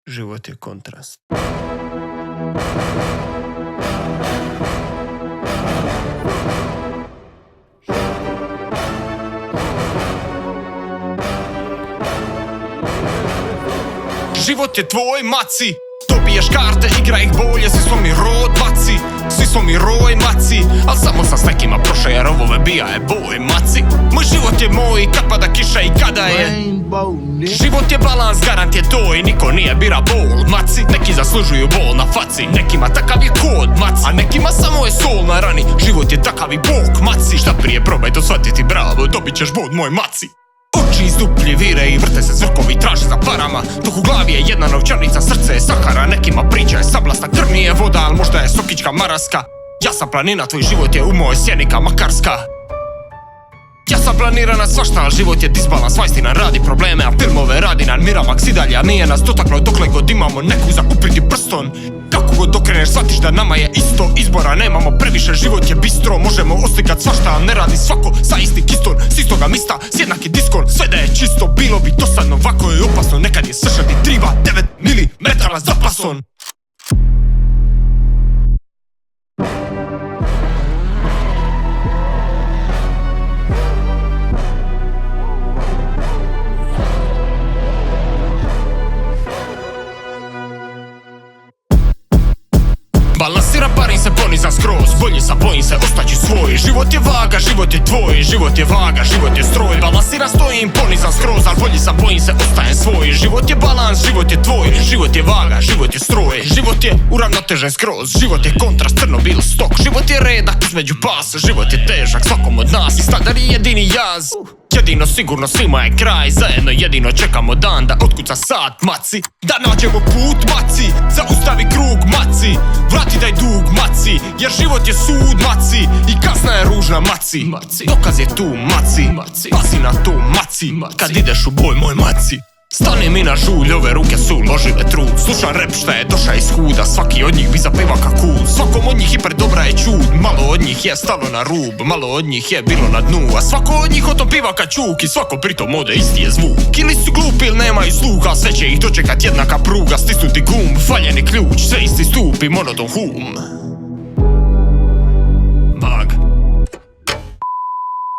Život je kontrast. Život je tvoj, maci. Dobiješ karte, igra ih bolje. Svi smo mi rod, maci. Svi smo mi roj, maci. Al samo sam s nekima prošao jer ovove bija je boj, maci. Moj život je moj, kad pada kiša i kada je. Život je balans, garant je to i niko nije bira bol, maci. Neki zaslužuju bol na faci, nekima takav je kod, maci. A nekima samo je sol na rani. Život je takav i bok, maci. Šta prije probaj to shvatiti, bravo, dobit ćeš bod, moj maci. Oči izduplji vire i vrte se zvrkovi, traže za parama. Dok u glavi je jedna novčanica, srce je Sahara. Nekima priča je sablasna, krv nije voda, al možda je sokička maraska. Ja sam planina, tvoj život je u mojoj sjenika makarska. Ja sam planirana svašta, al život je disbalans. Vajstina radi probleme, a filmove radi na Miramax i dalje. A nije nas dotaklo dokle god imamo neku za upiti prstom. Kako god okreneš shvatiš da nama je isto. Izbora nemamo previše, život je bistro. Možemo oslikat svašta, a ne radi svako sa isti kiston. S istoga mista, s jednaki diskon. Sve da je čisto, bilo bi dosadno. Ovako je opasno, nekad je sršati triba 9 mm za pason. Balansiram, parim se, ponizam skroz. Bolji sam, bojim se, ostaću svoj. Život je vaga, život je tvoj. Život je vaga, život je stroj. Balansiram, stojim, ponizam skroz. Al bolji sam, bojim se, ostajem svoj. Život je balans, život je tvoj. Život je vaga, život je stroj. Život je uravnotežen skroz. Život je kontrast, crno bil stok. Život je redak između pasa. Život je težak svakom od nas. I standard je jedini jaz. Jedino sigurno svima je kraj. Zajedno jedino čekamo dan da otkuca sat, maci. Da nađemo put, maci. Zaustavi krug, maci. Vrati taj dug, maci. Jer život je sud, maci. I kazna je ružna, maci. Dokaz je tu, maci. Pazi na tu, maci. Kad ideš u boj, moj maci. Stani mi na žulj, ove ruke su ložive trud. Slušam rep šta je doša iz huda. Svaki od njih bi zapeva ka cool. Svakom od njih hiper dobra je čud. Malo od njih je stalo na rub. Malo od njih je bilo na dnu. A svako od njih o tom piva ka čuk. I svako pritom ode isti je zvuk. Ili su glupi ili nemaju sluha. Sve će ih dočekat jednaka pruga. Stisnuti gumb, faljeni ključ. Sve isti stup i monoton hum. Bug.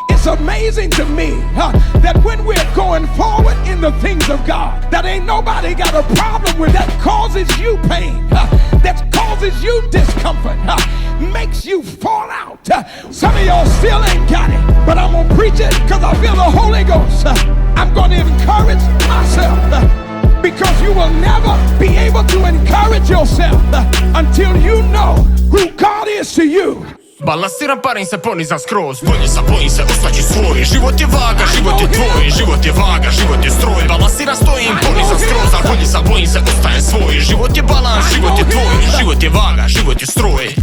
It's amazing to me that when we're going forward in the things of God, that ain't nobody got a problem with that causes you pain, that causes you discomfort, makes you fall out. Some of y'all still ain't got it, but I'm gonna preach it because I feel the Holy Ghost. I'm gonna encourage myself because you will never be able to encourage yourself until you know who God is to you. Balansiram, parim se, ponizam skroz. Bolji sam, bojim se, ostaću svoj. Život je vaga, život je tvoj. Život je vaga, život je stroj. Balansiram, stojim, ponizam skroz. Al bolji sam, bojim se, ostajem svoj. Život je balans, život je tvoj. Život je vaga, život je stroj.